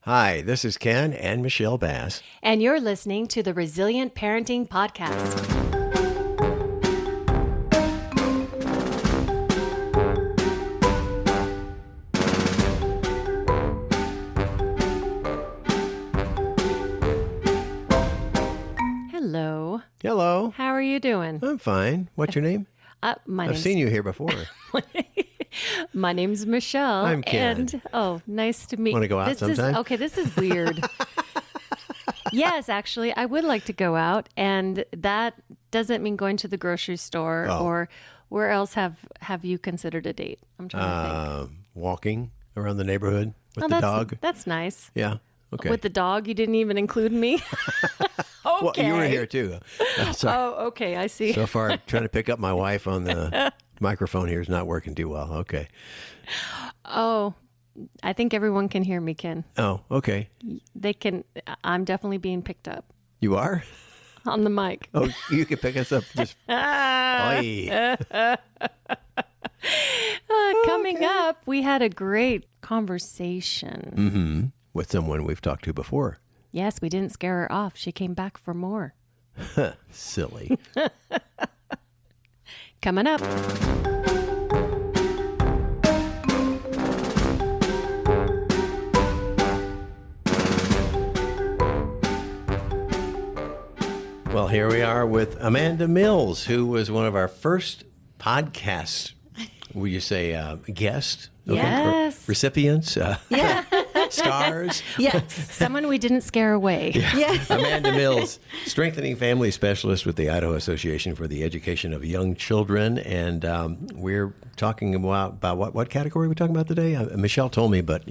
Hi, this is Ken and Michelle Bass. And you're listening to the Resilient Parenting Podcast. Hello. Hello. How are you doing? I'm fine. What's your name? I've seen you here before. My name's Michelle. I'm Ken. And nice to meet you. Want to go out sometime? This is weird. Yes, actually, I would like to go out, and that doesn't mean going to the grocery store or where else have you considered a date? I'm trying to think. Walking around the neighborhood with the dog. That's nice. Yeah. Okay. With the dog, you didn't even include me. Well, you were here too. Sorry. Oh, okay. I see. So far, trying to pick up my wife on the microphone here is not working too well. Okay. Oh, I think everyone can hear me, Ken. Oh, okay. They can. I'm definitely being picked up You are? on the mic. Oh, you can pick us up just. Oy. Coming up, we had a great conversation. With someone we've talked to before. Yes, we didn't scare her off. She came back for more. Silly. Coming up. Well, here we are with Amanda Mills, who was one of our first podcast, would you say, guest? Okay. Yes. Recipients? Yeah. Stars? Yes. Someone we didn't scare away. Yeah. Amanda Mills, Strengthening Family Specialist with the Idaho Association for the Education of Young Children. And we're talking about what category are we talking about today? Michelle told me, but,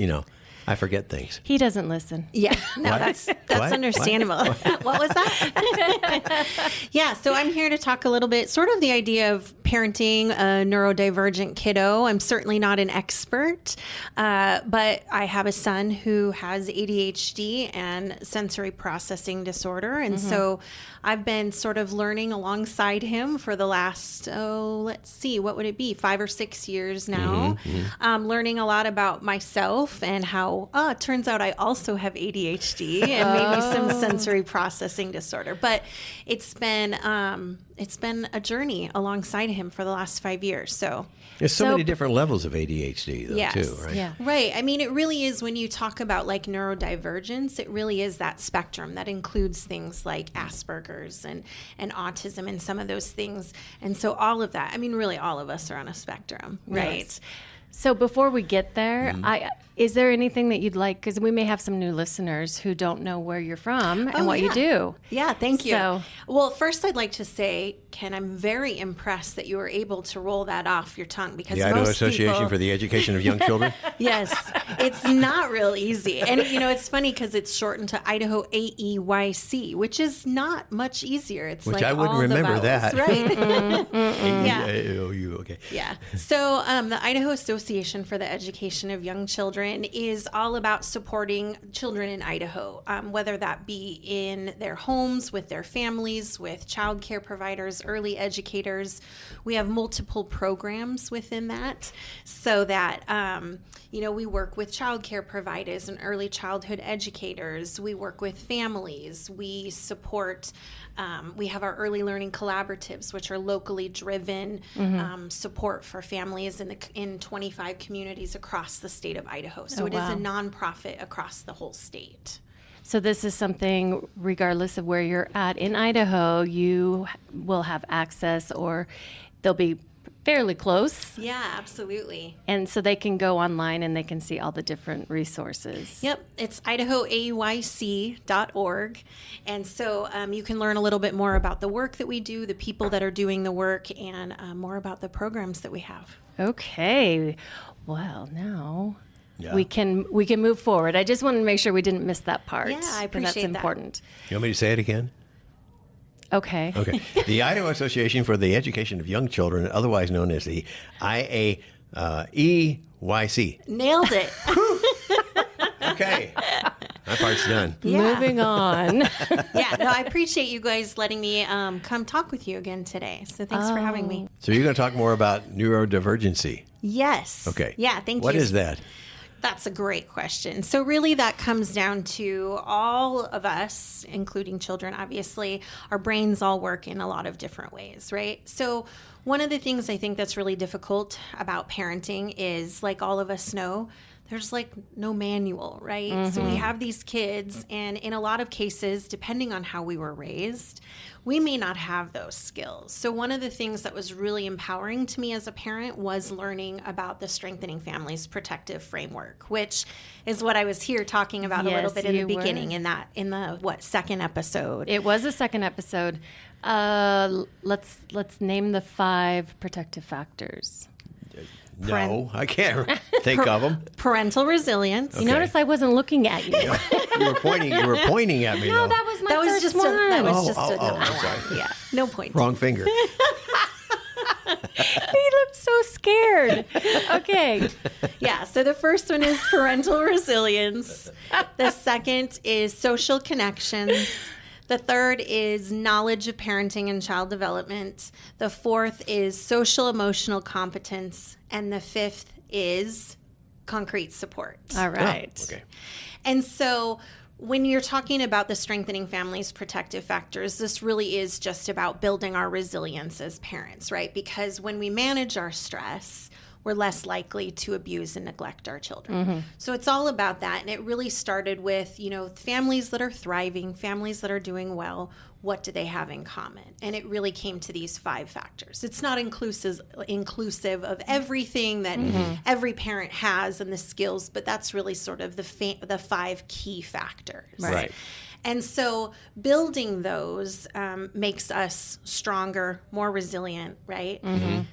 I forget things. He doesn't listen. Yeah, no, What? that's What? understandable. What was that? Yeah, so I'm here to talk a little bit, sort of the idea of parenting a neurodivergent kiddo. I'm certainly not an expert, but I have a son who has ADHD and sensory processing disorder. And so I've been sort of learning alongside him for the last, let's see, what would it be? 5 or 6 years now. Learning a lot about myself and how, it turns out I also have ADHD and maybe some sensory processing disorder. But it's been a journey alongside him for the last 5 years. So There's so many different levels of ADHD, though, too, right? Yeah. right. I mean, it really is when you talk about like neurodivergence, it really is that spectrum that includes things like Asperger's and autism and some of those things. And so all of that, I mean, really all of us are on a spectrum, right? Yes. So before we get there, is there anything that you'd like, because we may have some new listeners who don't know where you're from and what you do. Yeah, thank you. So- Well, first I'd like to say, Ken, I'm very impressed that you were able to roll that off your tongue because The Idaho most Association people, for the Education of Young Children? Yes, it's not real easy. And, it's funny because it's shortened to Idaho-AEYC, which is not much easier. It's Which like I wouldn't all the remember vowels, that. Right. Yeah. AEYC, okay. Yeah. So the Idaho Association for the Education of Young Children is all about supporting children in Idaho, whether that be in their homes, with their families, with child care providers, early educators. We have multiple programs within that so that, we work with child care providers and early childhood educators. We work with families. We support, we have our early learning collaboratives, which are locally driven support for families in 25 communities across the state of Idaho. So it is a nonprofit across the whole state. So this is something, regardless of where you're at in Idaho, you will have access, or they'll be fairly close. Yeah, absolutely. And so they can go online and they can see all the different resources. Yep, it's Idaho-AEYC.org. And so you can learn a little bit more about the work that we do, the people that are doing the work, and more about the programs that we have. Okay. Well, now Yeah. we can move forward. I just wanted to make sure we didn't miss that part. Yeah, I 'cause that's appreciate that. important. You want me to say it again? Okay. Okay. The Idaho Association for the Education of Young Children, otherwise known as the IAEYC. Nailed it. Okay. My part's done. Yeah. Moving on. Yeah, no, I appreciate you guys letting me come talk with you again today. So thanks for having me. So you're going to talk more about neurodivergency. Yes. Okay. Yeah, thank you. What is that? That's a great question. So really that comes down to all of us, including children, obviously, our brains all work in a lot of different ways, right? So one of the things I think that's really difficult about parenting is, like all of us know, there's like no manual, right? So we have these kids, and in a lot of cases, depending on how we were raised, we may not have those skills. So one of the things that was really empowering to me as a parent was learning about the Strengthening Families Protective Framework, which is what I was here talking about a little bit in the beginning in the second episode. It was a second episode. Let's name the 5 protective factors. No, I can't think of them. Parental resilience. You notice I wasn't looking at you. You were pointing at me. No, though. that was my That was first just one. I'm sorry. Yeah, no point. Wrong finger. He looked so scared. Okay. Yeah, so the first one is parental resilience. The second is social connections. The third is knowledge of parenting and child development. The fourth is social emotional competence. And the fifth is concrete support. All right. Oh, okay. And so when you're talking about the Strengthening Families Protective Factors, this really is just about building our resilience as parents, right? Because when we manage our stress, we're less likely to abuse and neglect our children. So it's all about that. And it really started with, families that are thriving, families that are doing well. What do they have in common? And it really came to these 5 factors. It's not inclusive of everything that every parent has and the skills, but that's really sort of the 5 key factors. Right. And so building those makes us stronger, more resilient, right?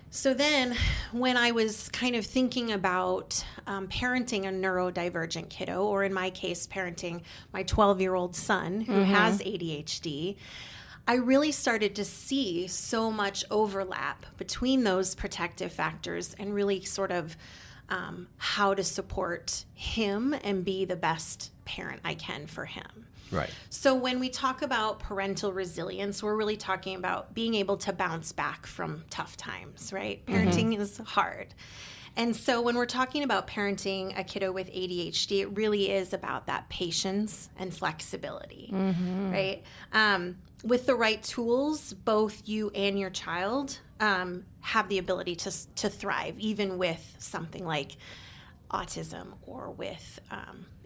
So then when I was kind of thinking about parenting a neurodivergent kiddo, or in my case, parenting my 12-year-old son who has ADHD, I really started to see so much overlap between those protective factors and really sort of how to support him and be the best parent I can for him. Right. So when we talk about parental resilience, we're really talking about being able to bounce back from tough times, right? Parenting is hard. And so when we're talking about parenting a kiddo with ADHD, it really is about that patience and flexibility, right? With the right tools, both you and your child have the ability to thrive, even with something like autism or with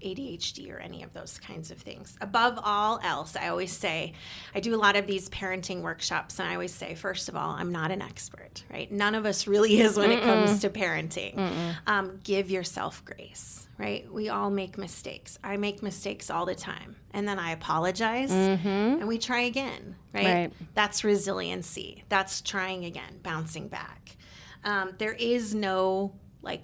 ADHD or any of those kinds of things. Above all else, I always say, I do a lot of these parenting workshops, and I always say, first of all, I'm not an expert, right? None of us really is when it comes to parenting. Give yourself grace, right? We all make mistakes. I make mistakes all the time. And then I apologize, and we try again, right? That's resiliency. That's trying again, bouncing back. There is no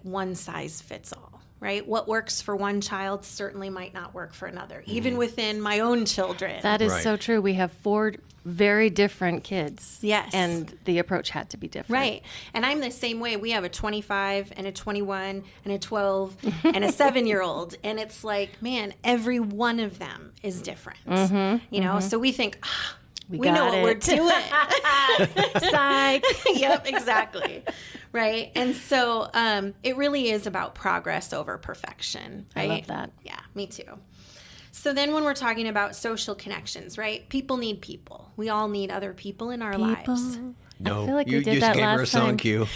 one size fits all, right? What works for one child certainly might not work for another, even within my own children. That is so true. We have 4 very different kids. Yes. And the approach had to be different. Right. And I'm the same way. We have a 25 and a 21 and a 12 and a 7-year-old. And it's like, man, every one of them is different. So we think, we know what we're doing. Psych. Yep, exactly. Right. And so it really is about progress over perfection. Right? I love that. Yeah, me too. So then when we're talking about social connections, right? People need people. We all need other people in our lives. No, I feel like you we did just that gave her a last song time. cue.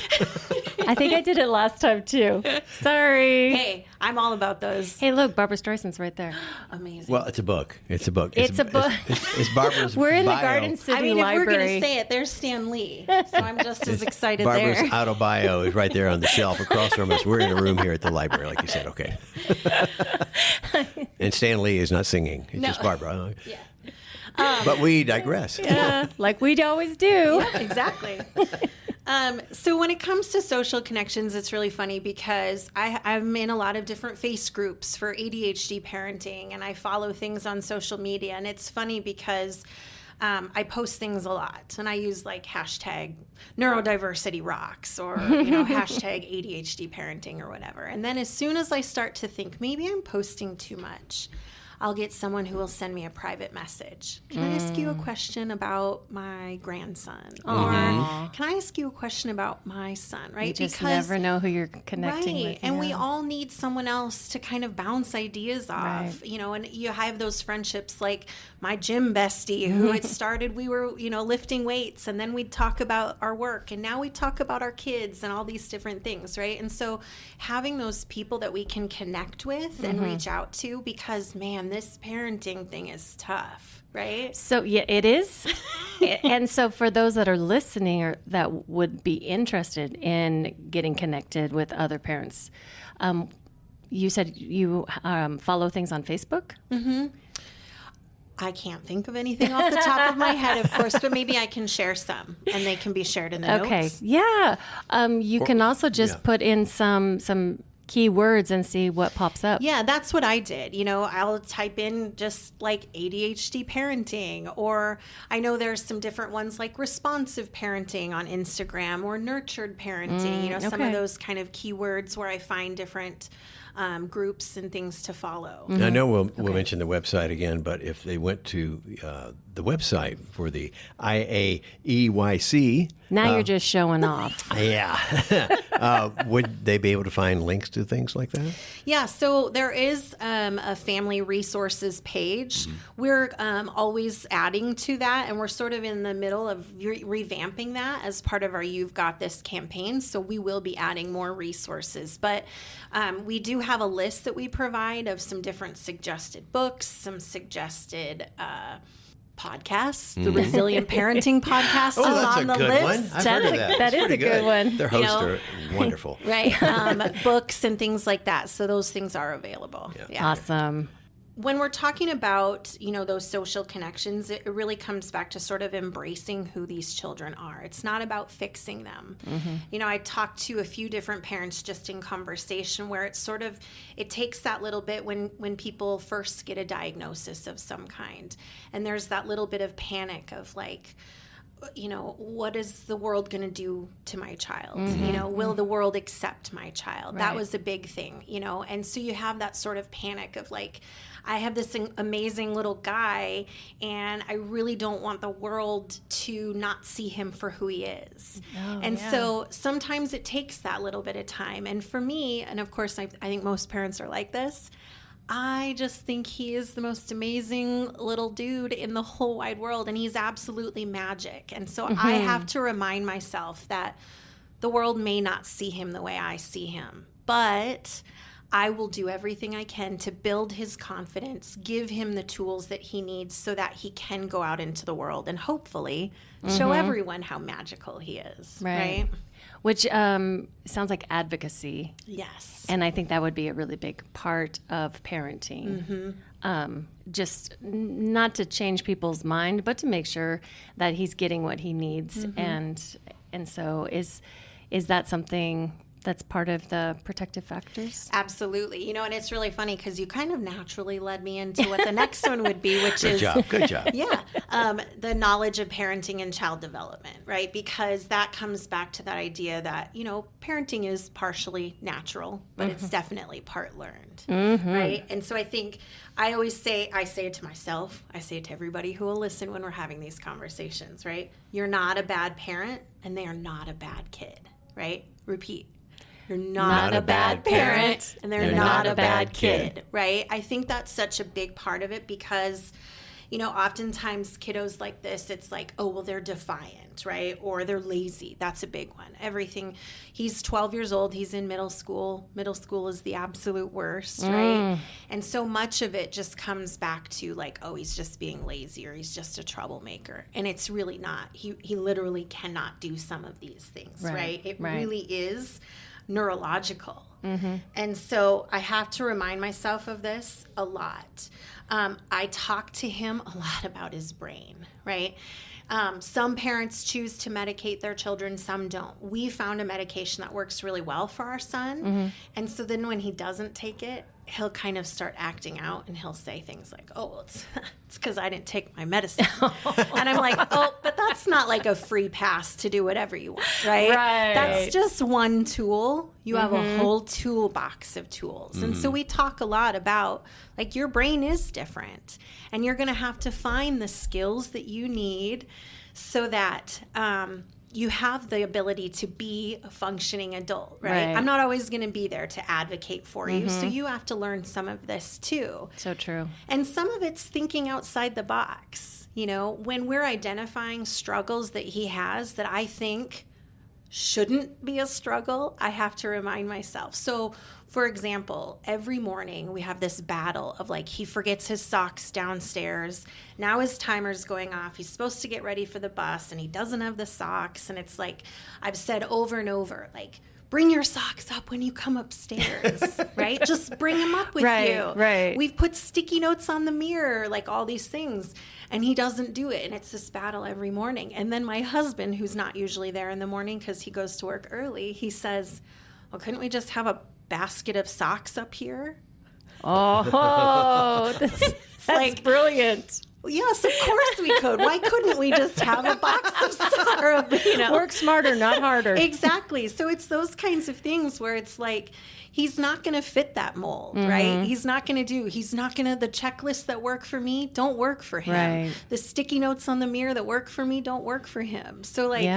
I think I did it last time too. Sorry. Hey, I'm all about those. Hey, look, Barbara Streisand's right there. Amazing. Well, it's a book. It's a book. It's a book. It's Barbara's We're in the bio. Garden City I mean, Library. if we're going to say it, there's Stan Lee. So I'm just as excited Barbara's there. autobio is right there on the shelf across from us. We're in a room here at the library, like you said. Okay. And Stan Lee is not singing. It's just Barbara. Yeah. But we digress. Yeah, like we always do. Yeah, exactly. So when it comes to social connections, it's really funny because I'm in a lot of different face groups for ADHD parenting, and I follow things on social media. And it's funny because I post things a lot, and I use hashtag neurodiversity rocks or hashtag ADHD parenting or whatever. And then as soon as I start to think maybe I'm posting too much, I'll get someone who will send me a private message. Can I ask you a question about my grandson? Or can I ask you a question about my son, right? You just never know who you're connecting with. And we all need someone else to kind of bounce ideas off, Right. you know, and you have those friendships like my gym bestie who it started, we were, you know, lifting weights, and then we'd talk about our work, and now we talk about our kids and all these different things, right? And so having those people that we can connect with and reach out to, because man, this parenting thing is tough, right? So yeah, it is. And so for those that are listening or that would be interested in getting connected with other parents, you said you follow things on Facebook? I can't think of anything off the top of my head, of course, but maybe I can share some, and they can be shared in the Okay. notes. Yeah. You can also just put in some keywords and see what pops up. Yeah, that's what I did. You know, I'll type in just like ADHD parenting, or I know there's some different ones like responsive parenting on Instagram, or nurtured parenting, you know, some of okay. those kind of keywords where I find different groups and things to follow. I know we'll mention the website again, but if they went to the website for the IAEYC, Now you're just showing off. would they be able to find links to things like that? Yeah, so there is a family resources page. We're always adding to that, and we're sort of in the middle of revamping that as part of our You've Got This campaign. So we will be adding more resources. But we do have a list that we provide of some different suggested books, some suggested podcasts. The Resilient Parenting podcast is that's on a the good list. one. I've heard of that. that It's is pretty a good one. Their hosts are wonderful. Right. Books and things like that. So those things are available. Yeah. Awesome. When we're talking about, you know, those social connections, it really comes back to sort of embracing who these children are. It's not about fixing them. You know, I talked to a few different parents just in conversation where it's sort of, it takes that little bit when people first get a diagnosis of some kind. And there's that little bit of panic of like, you know, what is the world going to do to my child? You know, will the world accept my child? That Right. was a big thing, you know? And so you have that sort of panic of like, I have this amazing little guy, and I really don't want the world to not see him for who he is. So sometimes it takes that little bit of time. And for me, and of course, I think most parents are like this, I just think he is the most amazing little dude in the whole wide world, and he's absolutely magic. And so I have to remind myself that the world may not see him the way I see him, but I will do everything I can to build his confidence, give him the tools that he needs so that he can go out into the world and hopefully show everyone how magical he is. Right? Which sounds like advocacy. Yes. And I think that would be a really big part of parenting. Just not to change people's mind, but to make sure that he's getting what he needs. And so is that something that's part of the protective factors? Absolutely. You know, and it's really funny because you kind of naturally led me into what the next one would be, which is Good job. the knowledge of parenting and child development, right? Because that comes back to that idea that, you know, parenting is partially natural, but it's definitely part learned, right? And so I think I say it to myself, I say it to everybody who will listen when we're having these conversations, right? You're not a bad parent, and they are not a bad kid, right? Repeat. You're not a bad parent, and they're not a bad kid, right? I think that's such a big part of it because, you know, oftentimes kiddos like this, it's like, oh, well, they're defiant, right? Or they're lazy. That's a big one. He's 12 years old. He's in middle school. Middle school is the absolute worst, right? And so much of it just comes back to like, oh, he's just being lazy, or he's just a troublemaker. And it's really not. He literally cannot do some of these things, right? It really is neurological. And so I have to remind myself of this a lot. I talk to him a lot about his brain, right? Some parents choose to medicate their children, some don't. We found a medication that works really well for our son. And so then when he doesn't take it, he'll kind of start acting out, and he'll say things like, oh, well, it's because I didn't take my medicine. And I'm like, oh, but that's not like a free pass to do whatever you want, right? That's just one tool. You have a whole toolbox of tools. And so we talk a lot about, like, your brain is different, and you're going to have to find the skills that you need so that you have the ability to be a functioning adult, right? I'm not always going to be there to advocate for you. So you have to learn some of this too. So true. And some of it's thinking outside the box. You know, when we're identifying struggles that he has that I think shouldn't be a struggle, I have to remind myself. So, for example, every morning we have this battle of, like, he forgets his socks downstairs. Now his timer's going off. He's supposed to get ready for the bus, and he doesn't have the socks. And it's like, I've said over and over, like, bring your socks up when you come upstairs, right? Just bring them up with you. Right. We've put sticky notes on the mirror, like all these things, and he doesn't do it. And it's this battle every morning. And then my husband, who's not usually there in the morning because he goes to work early, he says, well, couldn't we just have a basket of socks up here? Oh, that's like brilliant. Yes, of course we could. Why couldn't we just have a box of socks? You know? Work smarter, not harder. Exactly. So it's those kinds of things where it's like, he's not going to fit that mold, right? He's not going to the checklists that work for me don't work for him. Right. The sticky notes on the mirror that work for me don't work for him. So, like,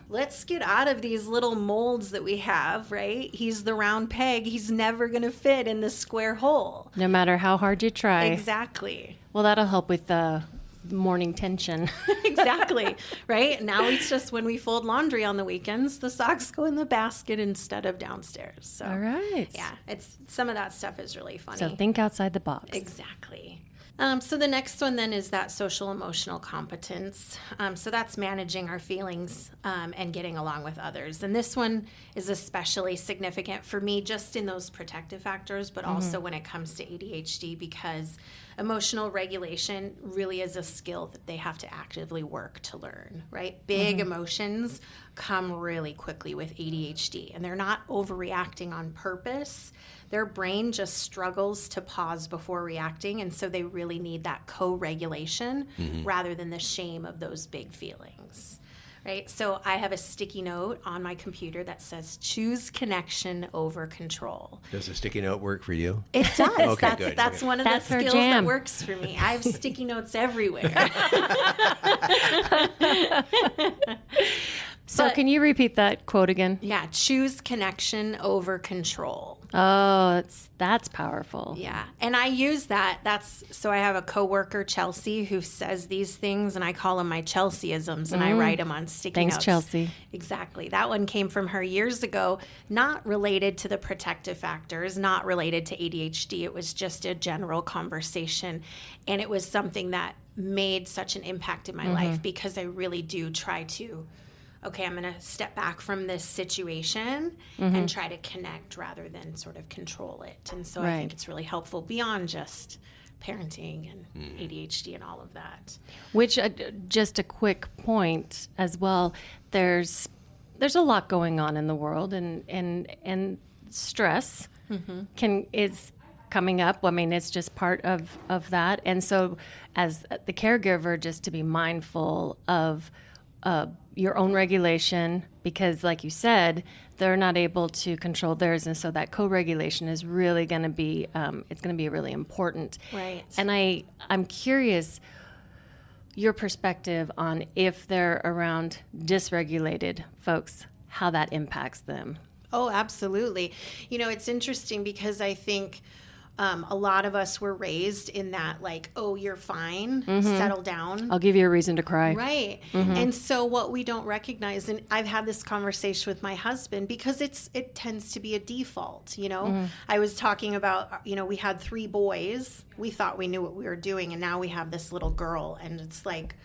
let's get out of these little molds that we have, right? He's the round peg. He's never going to fit in the square hole. No matter how hard you try. Exactly. Well, that'll help with the morning tension. Exactly. Right? Now it's just when we fold laundry on the weekends, the socks go in the basket instead of downstairs. So, all right. Yeah, it's some of that stuff is really funny. So think outside the box. Exactly. So the next one then is that social emotional competence. So that's managing our feelings and getting along with others. And this one is especially significant for me just in those protective factors, but also when it comes to ADHD, because emotional regulation really is a skill that they have to actively work to learn, right? Big emotions come really quickly with ADHD, and they're not overreacting on purpose. Their brain just struggles to pause before reacting, and so they really need that co-regulation rather than the shame of those big feelings, right? So I have a sticky note on my computer that says, choose connection over control. Does the sticky note work for you? It does. Okay, That's one of the skills that works for me. I have sticky notes everywhere. So can you repeat that quote again? Yeah, choose connection over control. Oh, that's powerful. Yeah, and I use that. So I have a coworker, Chelsea, who says these things, and I call them my Chelseaisms, and I write them on sticky notes. Thanks, Chelsea. Exactly. That one came from her years ago, not related to the protective factors, not related to ADHD. It was just a general conversation, and it was something that made such an impact in my life because I really do try to, okay, I'm going to step back from this situation and try to connect rather than sort of control it. And so I think it's really helpful beyond just parenting and ADHD and all of that. Which, just a quick point as well, there's a lot going on in the world, and stress is coming up. I mean, it's just part of that. And so as the caregiver, just to be mindful of your own regulation, because like you said, they're not able to control theirs. And so that co-regulation is really going to be, it's going to be really important. Right. And I'm curious your perspective on if they're around dysregulated folks, how that impacts them. Oh, absolutely. You know, it's interesting because I think a lot of us were raised in that, like, oh, you're fine, settle down. I'll give you a reason to cry. Right. And so what we don't recognize, and I've had this conversation with my husband because it tends to be a default, you know. I was talking about, you know, we had 3 boys. We thought we knew what we were doing, and now we have this little girl, and it's like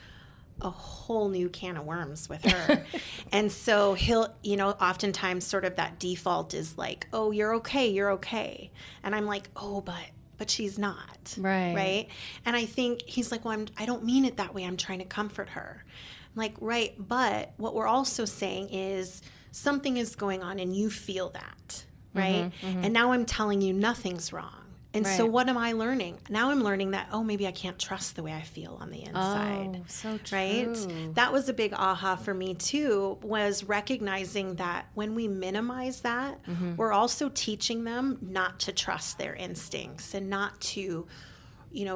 a whole new can of worms with her. And so he'll, you know, oftentimes sort of that default is like, oh, you're okay. And I'm like, oh, but she's not. Right. And I think he's like, well, I don't mean it that way. I'm trying to comfort her. I'm like, right. But what we're also saying is something is going on and you feel that. Right. And now I'm telling you nothing's wrong. And so Right. what am I learning? Now I'm learning that, oh, maybe I can't trust the way I feel on the inside. Oh, so true. Right? That was a big aha for me too, was recognizing that when we minimize that, we're also teaching them not to trust their instincts and not to,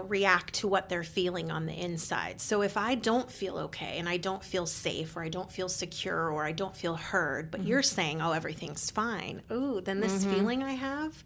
react to what they're feeling on the inside. So if I don't feel okay and I don't feel safe or I don't feel secure or I don't feel heard, but you're saying, oh, everything's fine. Ooh, then this feeling I have,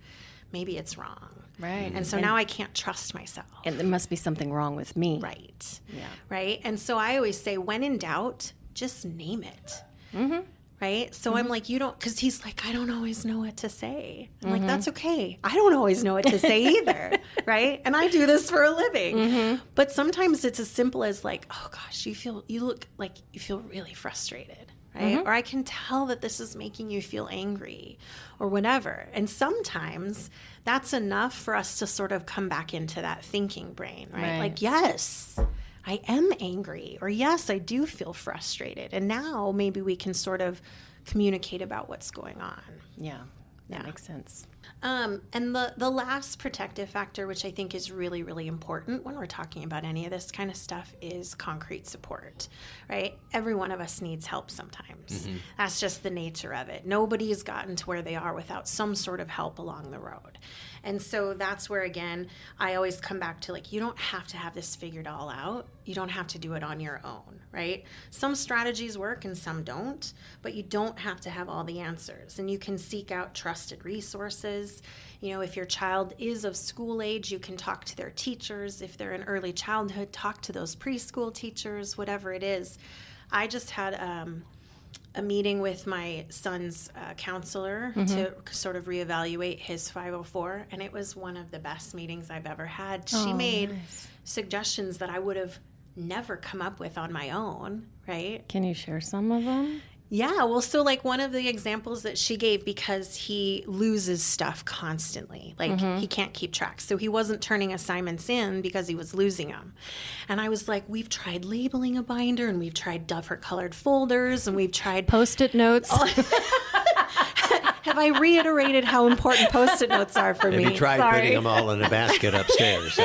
maybe it's wrong. Right. And so now I can't trust myself. And there must be something wrong with me. Right. Yeah. Right. And so I always say, when in doubt, just name it. Right. So I'm like, because he's like, I don't always know what to say. I'm like, that's okay. I don't always know what to say either. Right. And I do this for a living. But sometimes it's as simple as like, oh gosh, you look like you feel really frustrated. Right. Or I can tell that this is making you feel angry or whatever. And sometimes that's enough for us to sort of come back into that thinking brain, right? Like, yes, I am angry, or yes, I do feel frustrated. And now maybe we can sort of communicate about what's going on. Yeah. That makes sense. And the last protective factor, which I think is really, really important when we're talking about any of this kind of stuff, is concrete support, right? Every one of us needs help sometimes. That's just the nature of it. Nobody's gotten to where they are without some sort of help along the road. And so that's where, again, I always come back to, like, you don't have to have this figured all out. You don't have to do it on your own, right? Some strategies work and some don't, but you don't have to have all the answers. And you can seek out trusted resources. If your child is of school age, you can talk to their teachers. If they're in early childhood, talk to those preschool teachers, whatever it is. I just had a meeting with my son's counselor to sort of reevaluate his 504, and it was one of the best meetings I've ever had. She made suggestions that I would have never come up with on my own, right? Can you share some of them? Yeah, well, so like one of the examples that she gave, because he loses stuff constantly, like he can't keep track. So he wasn't turning assignments in because he was losing them. And I was like, we've tried labeling a binder and we've tried different colored folders and we've tried Post-it notes. Have I reiterated how important Post-it notes are for me? Have you tried putting them all in a basket upstairs?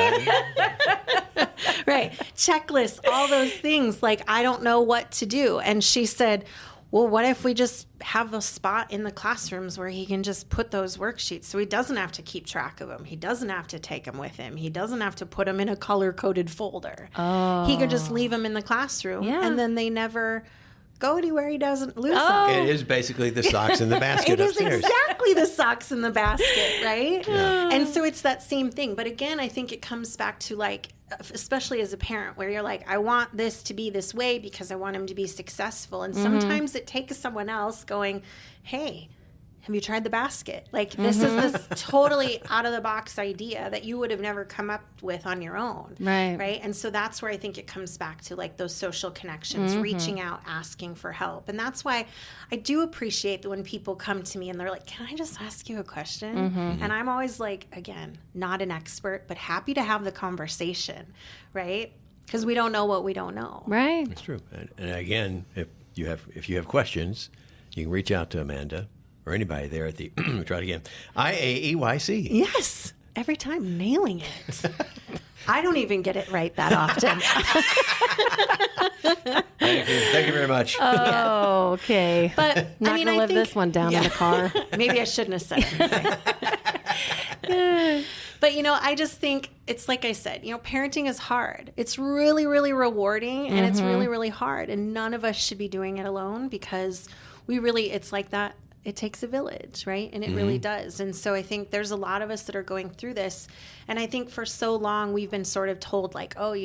Right. Checklists, all those things. Like, I don't know what to do. And she said, well, what if we just have a spot in the classrooms where he can just put those worksheets so he doesn't have to keep track of them. He doesn't have to take them with him. He doesn't have to put them in a color-coded folder. He could just leave them in the classroom, and then they never go anywhere he doesn't lose them. It is basically the socks in the basket upstairs. It is exactly the socks in the basket, right? Yeah. And so it's that same thing. But again, I think it comes back to, like, especially as a parent, where you're like, I want this to be this way because I want him to be successful. And sometimes it takes someone else going, hey, have you tried the basket? Like, this is this totally out of the box idea that you would have never come up with on your own. Right. And so that's where I think it comes back to, like, those social connections, reaching out, asking for help. And that's why I do appreciate that when people come to me and they're like, can I just ask you a question? And I'm always like, again, not an expert, but happy to have the conversation, right? Because we don't know what we don't know. Right. It's true. And again, if you have questions, you can reach out to Amanda or anybody there at the, try it again, IAEYC. Yes. Every time, nailing it. I don't even get it right that often. Thank you very much. Oh, okay. But Not gonna live this one down in the car. Maybe I shouldn't have said anything. But, I just think it's like I said, parenting is hard. It's really, really rewarding, and it's really, really hard. And none of us should be doing it alone, because it's like that. It takes a village, right? And it really does. And so I think there's a lot of us that are going through this. And I think for so long we've been sort of told, like, oh,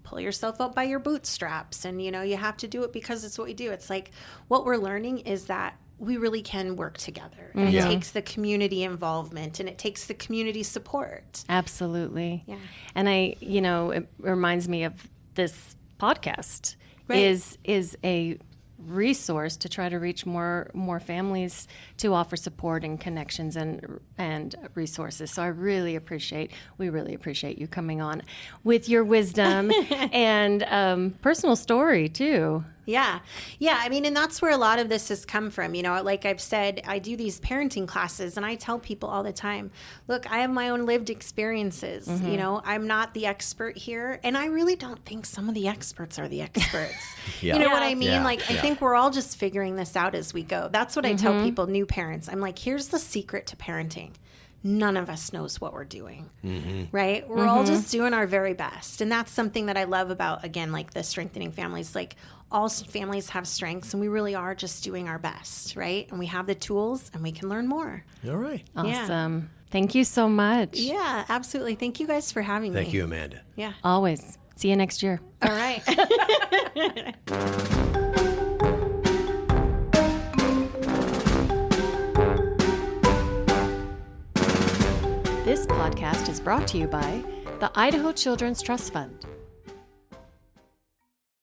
pull yourself up by your bootstraps, and, you have to do it because it's what we do. It's like, what we're learning is that we really can work together. And it takes the community involvement, and it takes the community support. Absolutely. Yeah. And it reminds me of this podcast is a resource to try to reach more families, to offer support and connections and resources. So we really appreciate you coming on with your wisdom and personal story too. Yeah. Yeah. I mean, and that's where a lot of this has come from. You know, like I've said, I do these parenting classes and I tell people all the time, look, I have my own lived experiences. You know, I'm not the expert here. And I really don't think some of the experts are the experts. Yeah. You know what I mean? Yeah. Like, I think we're all just figuring this out as we go. That's what I tell people, new parents. I'm like, here's the secret to parenting. None of us knows what we're doing, right? We're all just doing our very best. And that's something that I love about, again, like the strengthening families. Like all families have strengths and we really are just doing our best, right? And we have the tools and we can learn more. All right. Awesome. Thank you so much. Yeah, absolutely. Thank you guys for having me. Thank you, Amanda. Yeah. Always. See you next year. All right. This podcast is brought to you by the Idaho Children's Trust Fund.